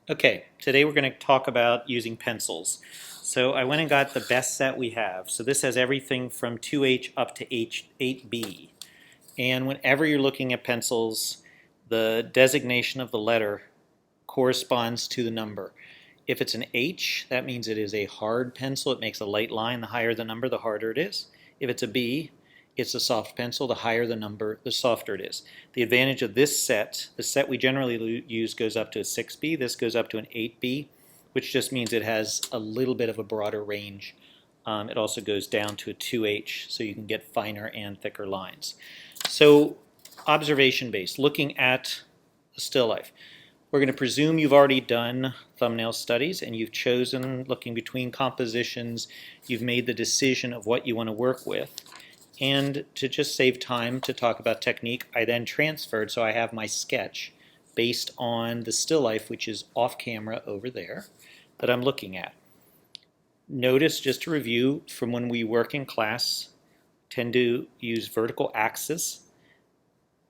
Okay, today we're going to talk about using pencils. So I went and got the best set we have. So this has everything from 2H up to H8B. And whenever you're looking at pencils, the designation of the letter corresponds to the number. If it's an H, that means it is a hard pencil. It makes a light line. The higher the number, the harder it is. If it's a B, it's a soft pencil. The higher the number, the softer it is. The advantage of this set, the set we generally use goes up to a 6B. This goes up to an 8B, which just means it has a little bit of a broader range. It also goes down to a 2H, so you can get finer and thicker lines. So observation-based, looking at the still life. We're going to presume you've already done thumbnail studies and you've chosen, looking between compositions, you've made the decision of what you want to work with. And to just save time to talk about technique, I then transferred, so I have my sketch based on the still life, which is off camera over there, that I'm looking at. Notice, just to review, from when we work in class, tend to use vertical axis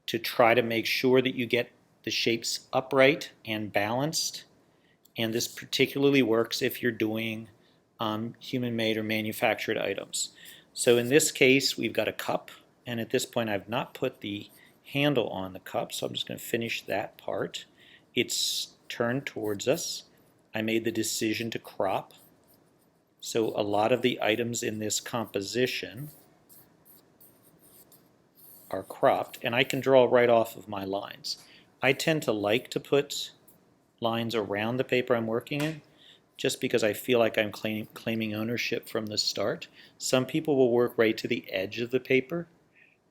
to try to make sure that you get the shapes upright and balanced. And this particularly works if you're doing human-made or manufactured items. So in this case, we've got a cup, and at this point I've not put the handle on the cup, so I'm just going to finish that part. It's turned towards us. I made the decision to crop. So a lot of the items in this composition are cropped, and I can draw right off of my lines. I tend to like to put lines around the paper I'm working in, just because I feel like I'm claiming ownership from the start. Some people will work right to the edge of the paper.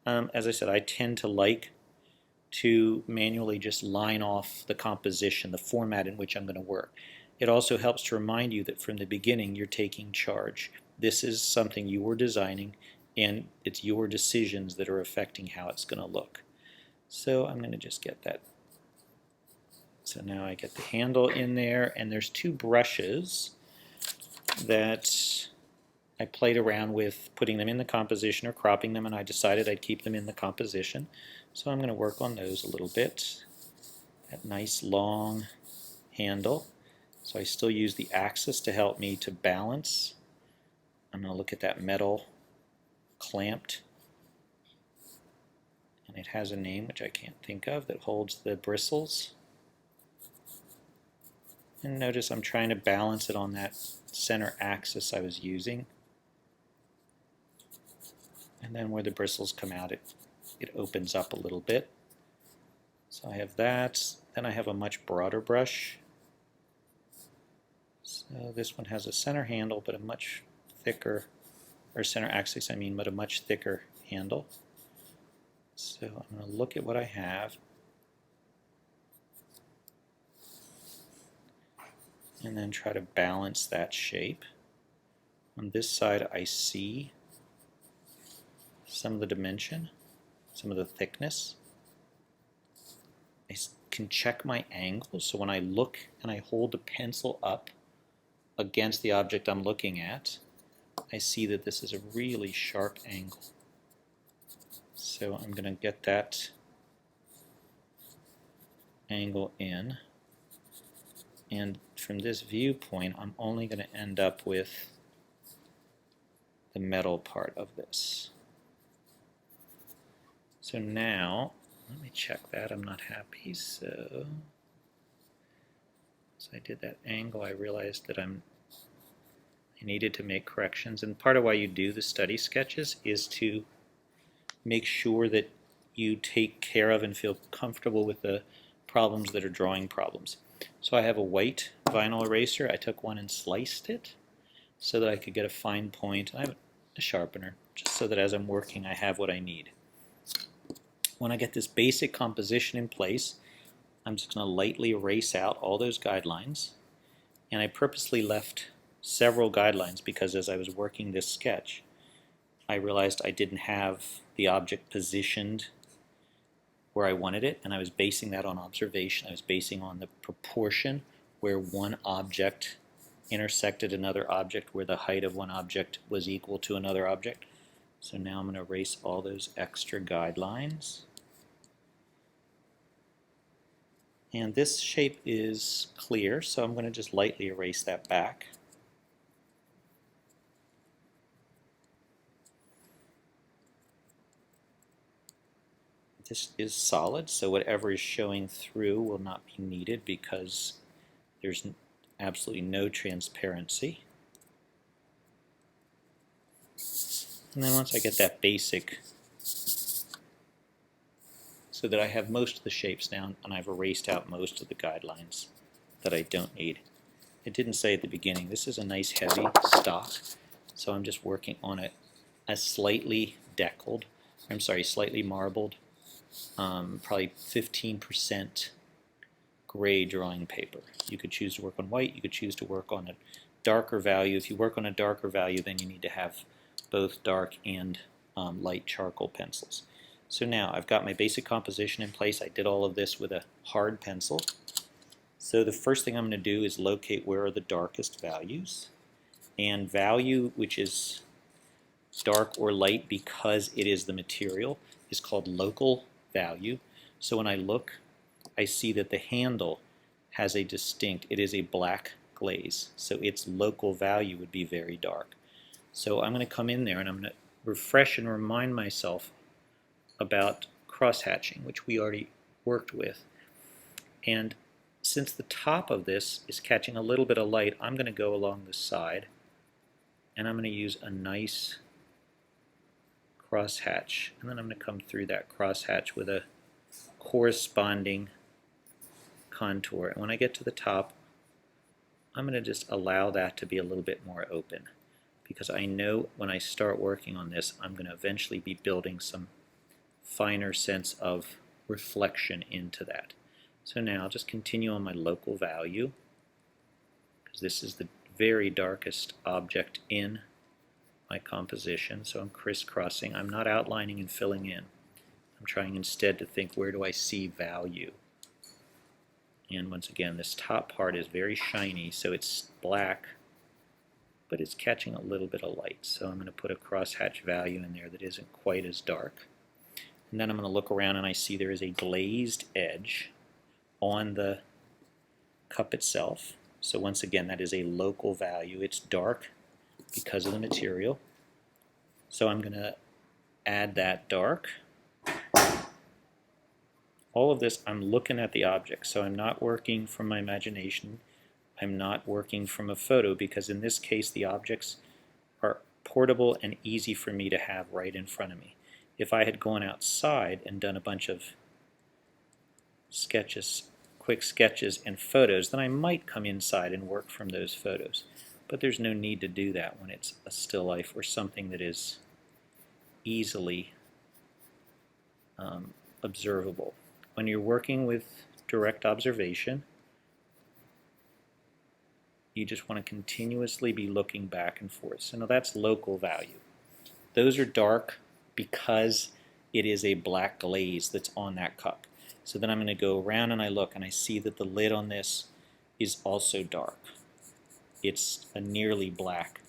As I said, I tend to like to manually just line off the composition, the format in which I'm going to work. It also helps to remind you that from the beginning you're taking charge. This is something you were designing, and it's your decisions that are affecting how it's going to look. So I'm going to just get that. So now I get the handle in there, and there's two brushes that I played around with, putting them in the composition or cropping them, and I decided I'd keep them in the composition. So I'm going to work on those a little bit. That nice long handle. So I still use the axis to help me to balance. I'm going to look at that metal clamped, and it has a name which I can't think of, that holds the bristles. And notice I'm trying to balance it on that center axis I was using. And then where the bristles come out, it opens up a little bit. So I have that. Then I have a much broader brush. So this one has a center handle, but a much thicker, or center axis I mean, but a much thicker handle. So I'm going to look at what I have. And then try to balance that shape. On this side I see some of the dimension, some of the thickness. I can check my angle, so when I look and I hold the pencil up against the object I'm looking at, I see that this is a really sharp angle. So I'm going to get that angle in. And from this viewpoint, I'm only going to end up with the metal part of this. So now, let me check that. I'm not happy. So I did that angle. I realized that I needed to make corrections. And part of why you do the study sketches is to make sure that you take care of and feel comfortable with the problems that are drawing problems. So I have a white vinyl eraser. I took one and sliced it so that I could get a fine point. I have a sharpener, just so that as I'm working I have what I need. When I get this basic composition in place, I'm just going to lightly erase out all those guidelines. And I purposely left several guidelines because as I was working this sketch, I realized I didn't have the object positioned where I wanted it, and I was basing that on observation. I was basing on the proportion where one object intersected another object, where the height of one object was equal to another object. So now I'm going to erase all those extra guidelines. And this shape is clear, so I'm going to just lightly erase that back. This is solid, so whatever is showing through will not be needed because there's absolutely no transparency. And then once I get that basic, so that I have most of the shapes down and I've erased out most of the guidelines that I don't need. It didn't say at the beginning, this is a nice heavy stock, so I'm just working on a slightly deckled, slightly marbled, probably 15% gray drawing paper. You could choose to work on white, you could choose to work on a darker value. If you work on a darker value, then you need to have both dark and light charcoal pencils. So now I've got my basic composition in place. I did all of this with a hard pencil. So the first thing I'm going to do is locate where are the darkest values. And value, which is dark or light because it is the material, is called local value. So when I look, I see that the handle has a distinct, it is a black glaze. So its local value would be very dark. So I'm going to come in there and I'm going to refresh and remind myself about cross-hatching, which we already worked with. And since the top of this is catching a little bit of light, I'm going to go along the side and I'm going to use a nice crosshatch. And then I'm going to come through that crosshatch with a corresponding contour. And when I get to the top, I'm going to just allow that to be a little bit more open, because I know when I start working on this, I'm going to eventually be building some finer sense of reflection into that. So now I'll just continue on my local value, because this is the very darkest object in my composition. So I'm crisscrossing. I'm not outlining and filling in. I'm trying instead to think, where do I see value? And once again, this top part is very shiny, so it's black, but it's catching a little bit of light. So I'm going to put a crosshatch value in there that isn't quite as dark. And then I'm going to look around and I see there is a glazed edge on the cup itself. So once again, that is a local value. It's dark because of the material. So I'm going to add that dark. All of this, I'm looking at the object, so I'm not working from my imagination. I'm not working from a photo, because in this case the objects are portable and easy for me to have right in front of me. If I had gone outside and done a bunch of sketches, quick sketches and photos, then I might come inside and work from those photos. But there's no need to do that when it's a still life or something that is easily observable. When you're working with direct observation, you just want to continuously be looking back and forth. So now that's local value. Those are dark because it is a black glaze that's on that cup. So then I'm going to go around and I look and I see that the lid on this is also dark. It's a nearly black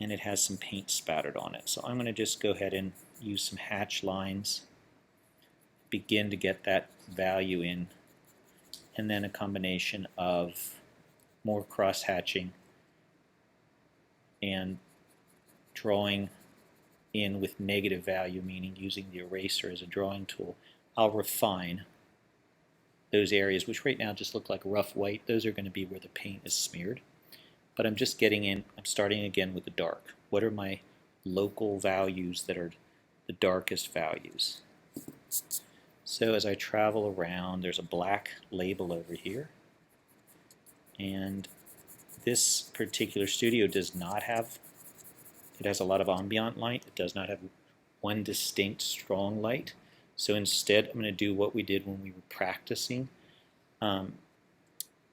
and it has some paint spattered on it. So I'm going to just go ahead and use some hatch lines, begin to get that value in, and then a combination of more cross-hatching and drawing in with negative value, meaning using the eraser as a drawing tool. I'll refine those areas, which right now just look like rough white. Those are going to be where the paint is smeared. But I'm just getting in, I'm starting again with the dark. What are my local values that are the darkest values? So as I travel around, there's a black label over here. And this particular studio does not have, it has a lot of ambient light. It does not have one distinct strong light. So instead, I'm going to do what we did when we were practicing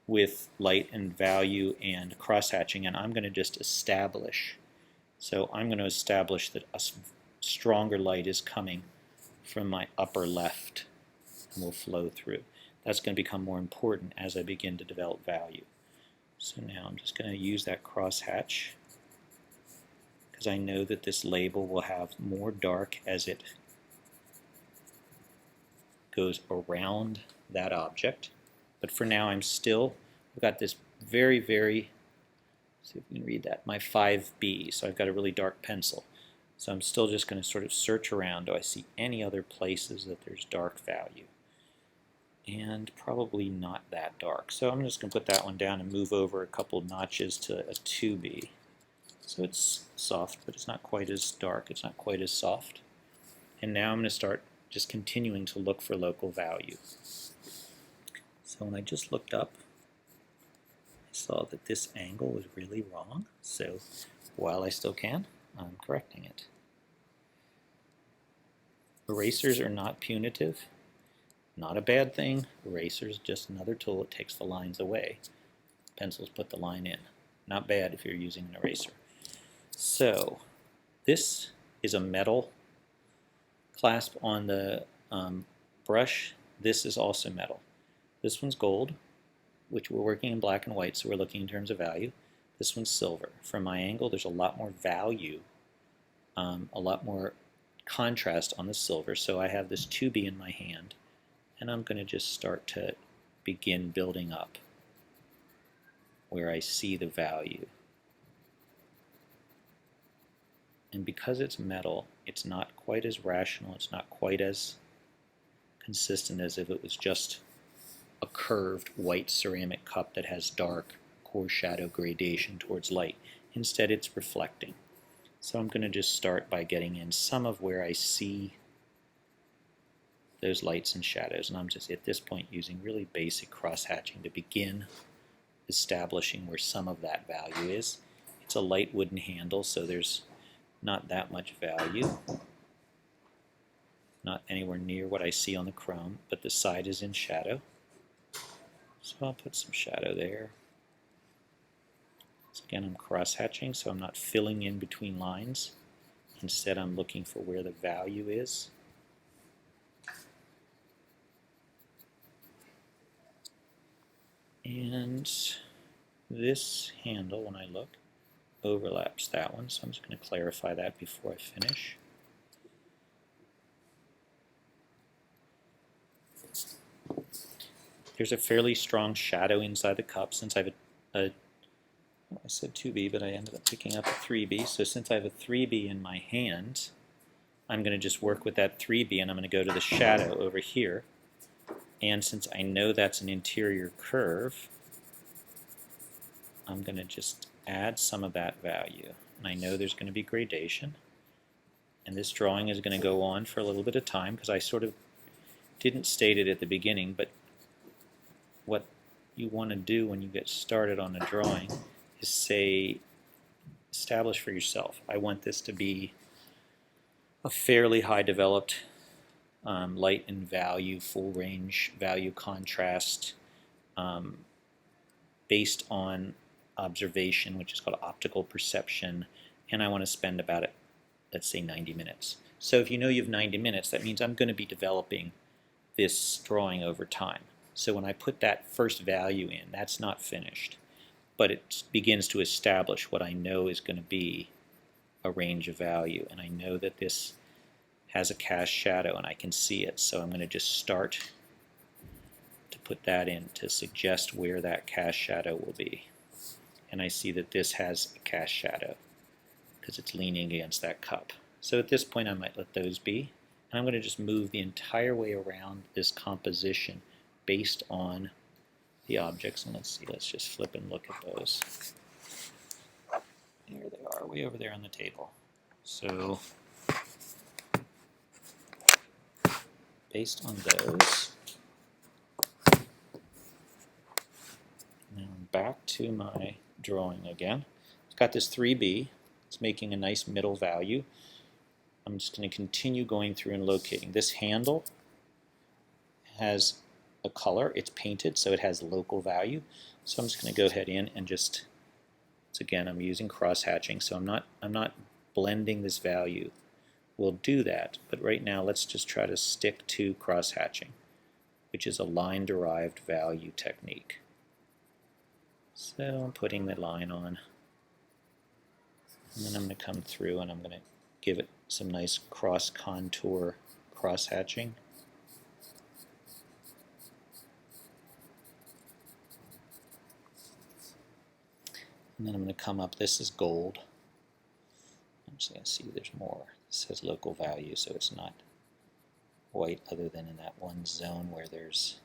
with light and value and cross-hatching, and I'm going to just establish. So I'm going to establish that a stronger light is coming from my upper left and will flow through. That's going to become more important as I begin to develop value. So now I'm just going to use that crosshatch because I know that this label will have more dark as it goes around that object. But for now, I've got this very, very, see if we can read that, my 5B. So I've got a really dark pencil. So I'm still just going to sort of search around. Do I see any other places that there's dark value? And probably not that dark. So I'm just going to put that one down and move over a couple notches to a 2B. So it's soft, but it's not quite as dark. It's not quite as soft. And now I'm going to start just continuing to look for local value. So when I just looked up, I saw that this angle was really wrong. So while I still can, I'm correcting it. Erasers are not punitive. Not a bad thing. Erasers just another tool. It takes the lines away. Pencils put the line in. Not bad if you're using an eraser. So this is a metal clasp on the brush. This is also metal. This one's gold, which we're working in black and white, so we're looking in terms of value. This one's silver. From my angle, there's a lot more value, a lot more contrast on the silver. So I have this 2B in my hand, and I'm going to just start to begin building up where I see the value. And because it's metal, it's not quite as rational, it's not quite as consistent as if it was just a curved white ceramic cup that has dark core shadow gradation towards light. Instead, it's reflecting. So I'm going to just start by getting in some of where I see those lights and shadows, and I'm just at this point using really basic cross-hatching to begin establishing where some of that value is. It's a light wooden handle, so there's not that much value, not anywhere near what I see on the chrome, but the side is in shadow. So I'll put some shadow there. So again, I'm cross-hatching, so I'm not filling in between lines. Instead, I'm looking for where the value is. And this handle, when I look, overlaps that one, so I'm just going to clarify that before I finish. There's a fairly strong shadow inside the cup since I have I said 2B, but I ended up picking up a 3B. So since I have a 3B in my hand, I'm going to just work with that 3B, and I'm going to go to the shadow over here. And since I know that's an interior curve, I'm going to just add some of that value. And I know there's going to be gradation. And this drawing is going to go on for a little bit of time because I sort of didn't state it at the beginning, but what you want to do when you get started on a drawing is say, establish for yourself, I want this to be a fairly high developed light and value, full range value contrast based on observation, which is called optical perception, and I want to spend about, let's say, 90 minutes. So if you know you have 90 minutes, that means I'm going to be developing this drawing over time. So when I put that first value in, that's not finished, but it begins to establish what I know is going to be a range of value, and I know that this has a cast shadow and I can see it, so I'm going to just start to put that in to suggest where that cast shadow will be. And I see that this has a cast shadow because it's leaning against that cup. So at this point I might let those be, and I'm going to just move the entire way around this composition based on the objects. And let's see, let's just flip and look at those. There they are, way over there on the table. So based on those, now I'm back to my drawing again. It's got this 3B. It's making a nice middle value. I'm just going to continue going through and locating. This handle has a color. It's painted, so it has local value. So I'm just going to go ahead in and just, again, I'm using cross-hatching, so I'm not blending this value. We'll do that, but right now let's just try to stick to cross-hatching, which is a line-derived value technique. So I'm putting the line on, and then I'm going to come through and I'm going to give it some nice cross-contour cross-hatching. And then I'm going to come up, this is gold. I'm just going to see there's more. It says local value, so it's not white other than in that one zone where there's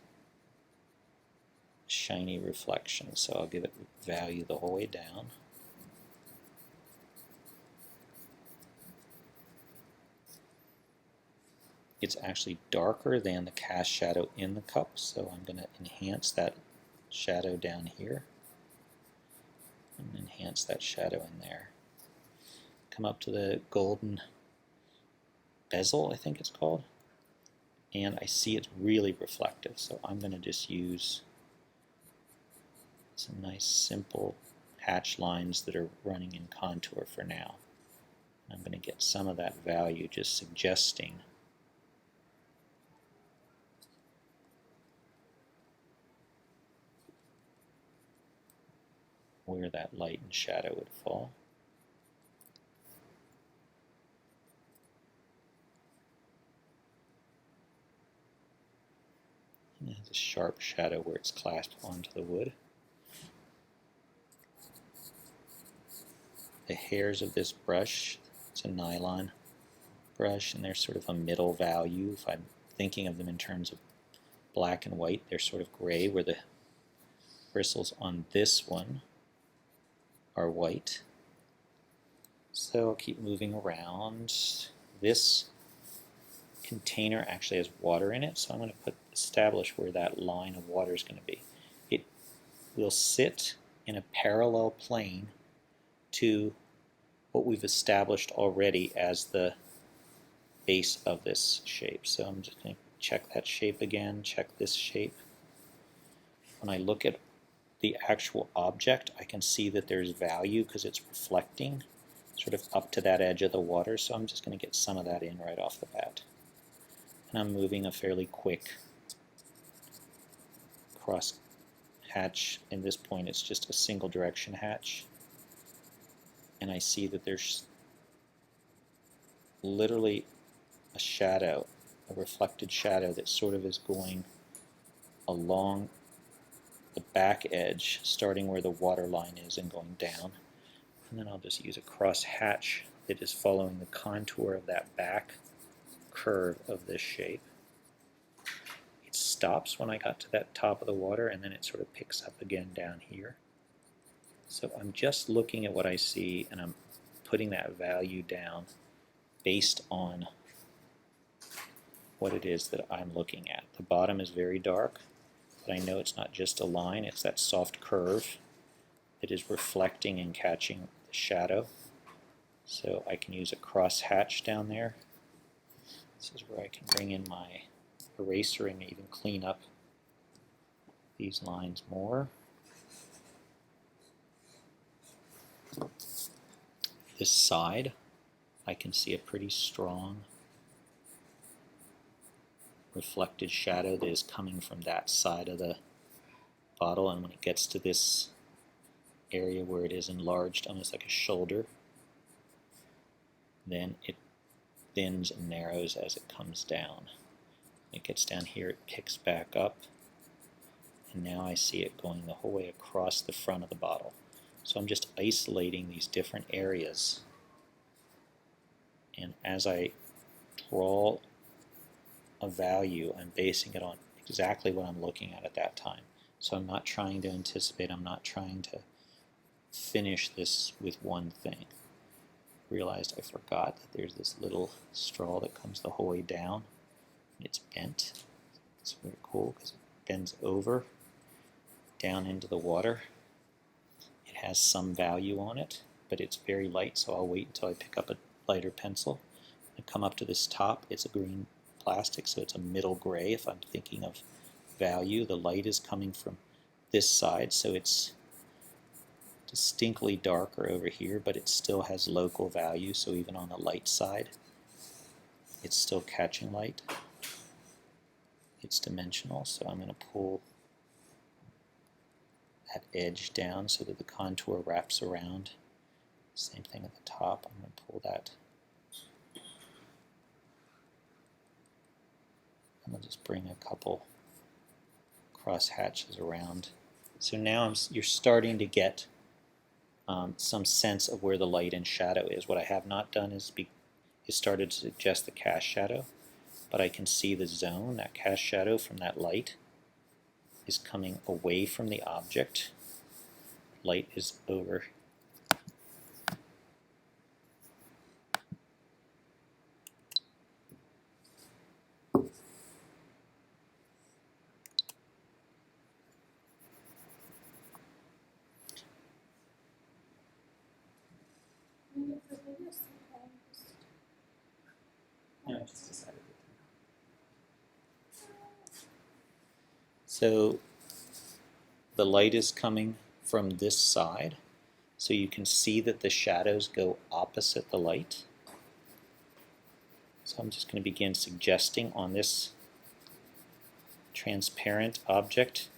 shiny reflection. So I'll give it value the whole way down. It's actually darker than the cast shadow in the cup, so I'm going to enhance that shadow down here and enhance that shadow in there. Come up to the golden bezel, I think it's called, and I see it's really reflective, so I'm going to just use some nice simple hatch lines that are running in contour for now. I'm going to get some of that value just suggesting where that light and shadow would fall. And it has a sharp shadow where it's clasped onto the wood. The hairs of this brush, it's a nylon brush, and they're sort of a middle value. If I'm thinking of them in terms of black and white, they're sort of gray, where the bristles on this one are white. So I'll keep moving around. This container actually has water in it, so I'm going to establish where that line of water is going to be. It will sit in a parallel plane to what we've established already as the base of this shape. So I'm just going to check that shape again, check this shape. When I look at the actual object, I can see that there's value because it's reflecting sort of up to that edge of the water, so I'm just going to get some of that in right off the bat. And I'm moving a fairly quick cross hatch. In this point it's just a single direction hatch, and I see that there's literally a shadow, a reflected shadow that sort of is going along the back edge, starting where the water line is and going down. And then I'll just use a cross hatch that is following the contour of that back curve of this shape. It stops when I got to that top of the water, and then it sort of picks up again down here. So I'm just looking at what I see, and I'm putting that value down based on what it is that I'm looking at. The bottom is very dark, but I know it's not just a line, it's that soft curve that is reflecting and catching the shadow. So I can use a cross hatch down there. This is where I can bring in my eraser and even clean up these lines more. This side, I can see a pretty strong reflected shadow that is coming from that side of the bottle, and when it gets to this area where it is enlarged almost like a shoulder, then it thins and narrows as it comes down. It gets down here, it picks back up, and now I see it going the whole way across the front of the bottle. So I'm just isolating these different areas, and as I draw a value, I'm basing it on exactly what I'm looking at that time. So I'm not trying to anticipate, I'm not trying to finish this with one thing. Realized I forgot that there's this little straw that comes the whole way down. It's bent. It's very cool because it bends over down into the water. It has some value on it, but it's very light, so I'll wait until I pick up a lighter pencil. I come up to this top. It's a green plastic, so it's a middle gray if I'm thinking of value. The light is coming from this side, so it's distinctly darker over here, but it still has local value, so even on the light side it's still catching light. It's dimensional, so I'm going to pull that edge down so that the contour wraps around. Same thing at the top. I'm going to pull that. I'm going to just bring a couple cross hatches around. So now you're starting to get some sense of where the light and shadow is. What I have not done is started to suggest the cast shadow, but I can see the zone. That cast shadow from that light is coming away from the object. Light is over. No, I just decided to. So the light is coming from this side, so you can see that the shadows go opposite the light. So I'm just going to begin suggesting on this transparent object,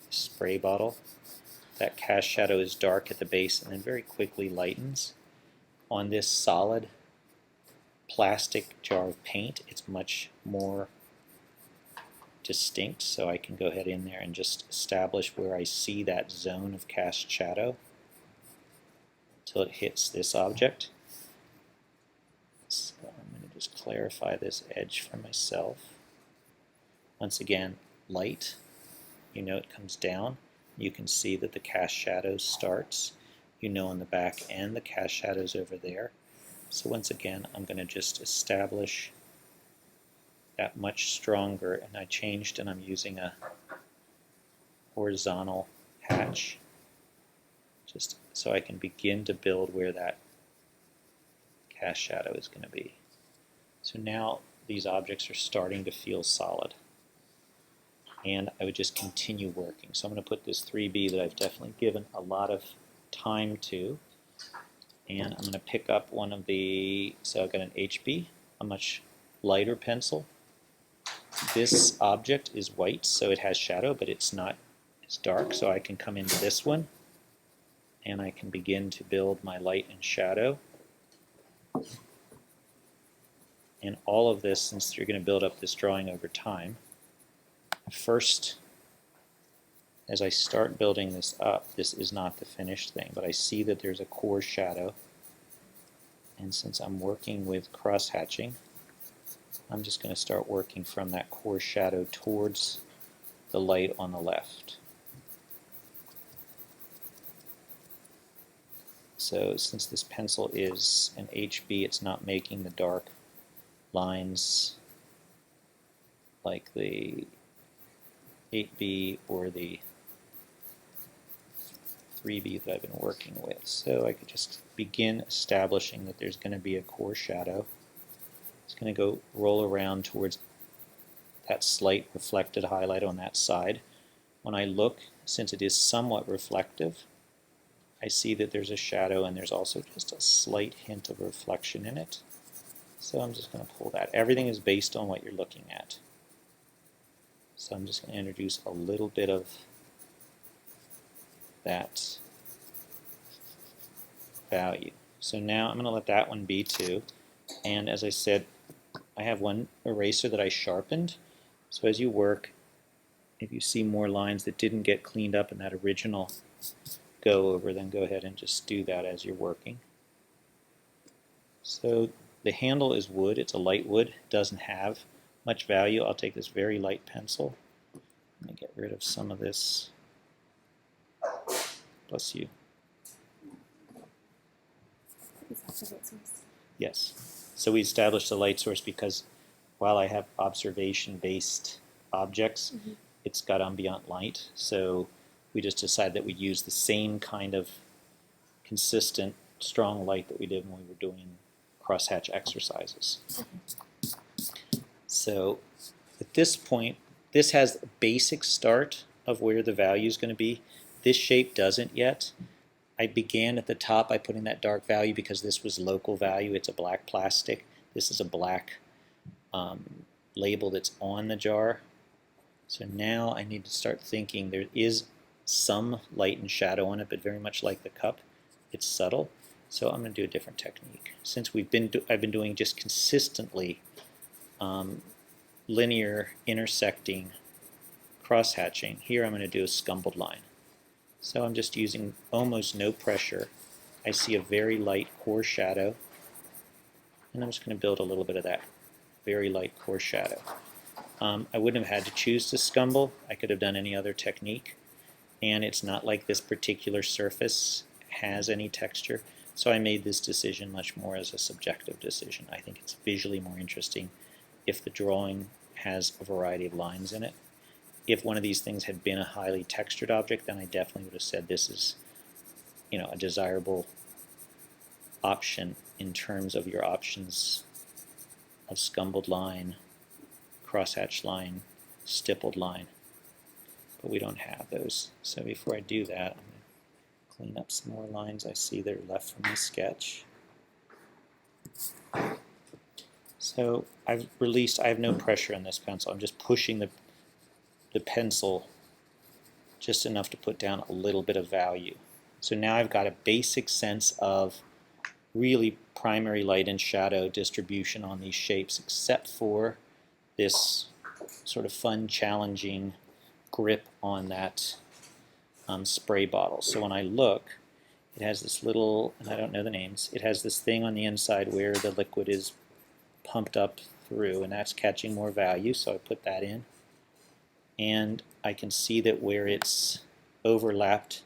spray bottle, that cast shadow is dark at the base and then very quickly lightens. On this solid plastic jar of paint, it's much more distinct, so I can go ahead in there and just establish where I see that zone of cast shadow until it hits this object. So I'm going to just clarify this edge for myself. Once again, light, you know it comes down. You can see that the cast shadow starts. You know on the back end the cast shadow's over there. So once again, I'm going to just establish that much stronger, and I changed and I'm using a horizontal hatch just so I can begin to build where that cast shadow is going to be. So now these objects are starting to feel solid, and I would just continue working. So I'm going to put this 3B that I've definitely given a lot of time to, and I'm going to pick up one of the, so I've got an HB, a much lighter pencil. This object is white, so it has shadow, but it's not as dark, so I can come into this one and I can begin to build my light and shadow. And all of this, since you're going to build up this drawing over time, first, as I start building this up, this is not the finished thing, but I see that there's a core shadow, and since I'm working with cross-hatching, I'm just going to start working from that core shadow towards the light on the left. So since this pencil is an HB, it's not making the dark lines like the 8B or the 3B that I've been working with. So I could just begin establishing that there's going to be a core shadow. It's going to go roll around towards that slight reflected highlight on that side. When I look, since it is somewhat reflective, I see that there's a shadow and there's also just a slight hint of reflection in it. So I'm just going to pull that. Everything is based on what you're looking at. So I'm just going to introduce a little bit of that value. So now I'm going to let that one be 2. And as I said, I have one eraser that I sharpened. So as you work, if you see more lines that didn't get cleaned up in that original go over, then go ahead and just do that as you're working. So the handle is wood. It's a light wood. It doesn't have much value. I'll take this very light pencil. Let me get rid of some of this. Bless you. Is that the light source? Yes. So we established the light source because while I have observation-based objects, it's got ambient light. So we just decided that we'd use the same kind of consistent, strong light that we did when we were doing crosshatch exercises. So at this point, this has a basic start of where the value is going to be. This shape doesn't yet. I began at the top by putting that dark value because this was local value. It's a black plastic. This is a black label that's on the jar. So now I need to start thinking there is some light and shadow on it, but very much like the cup, it's subtle. So I'm going to do a different technique. Since I've been doing just consistently linear intersecting cross-hatching, here I'm going to do a scumbled line. So I'm just using almost no pressure. I see a very light core shadow, and I'm just going to build a little bit of that very light core shadow. I wouldn't have had to choose to scumble. I could have done any other technique, and it's not like this particular surface has any texture, so I made this decision much more as a subjective decision. I think it's visually more interesting if the drawing has a variety of lines in it. If one of these things had been a highly textured object, then I definitely would have said this is, a desirable option in terms of your options of scumbled line, crosshatched line, stippled line. But we don't have those. So before I do that, I'm going to clean up some more lines I see that are left from the sketch. So I have no pressure on this pencil. I'm just pushing the pencil just enough to put down a little bit of value. So now I've got a basic sense of really primary light and shadow distribution on these shapes, except for this sort of fun, challenging grip on that spray bottle. So when I look, it has this little, and I don't know the names, it has this thing on the inside where the liquid is pumped up through, and that's catching more value, so I put that in. And I can see that where it's overlapped,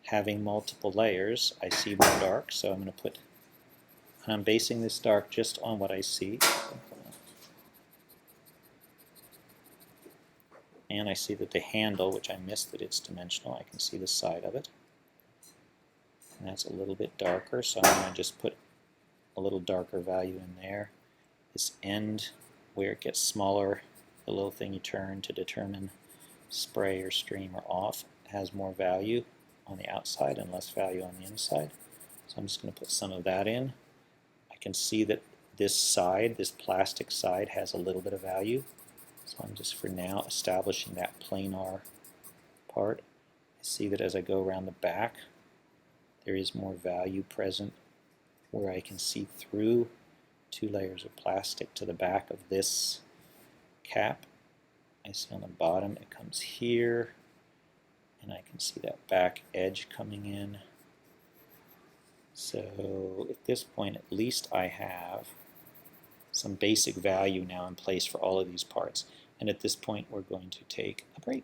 having multiple layers, I see more dark, so I'm going to put, and I'm basing this dark just on what I see. And I see that the handle, which I missed that it's dimensional, I can see the side of it. And that's a little bit darker, so I'm going to just put a little darker value in there. This end, where it gets smaller, the little thing you turn to determine spray or stream or off, has more value on the outside and less value on the inside. So I'm just going to put some of that in. I can see that this side, this plastic side, has a little bit of value. So I'm just for now establishing that planar part. I see that as I go around the back, there is more value present where I can see through 2 layers of plastic to the back of this cap. I see on the bottom it comes here, and I can see that back edge coming in. So at this point, at least I have some basic value now in place for all of these parts. And at this point, we're going to take a break.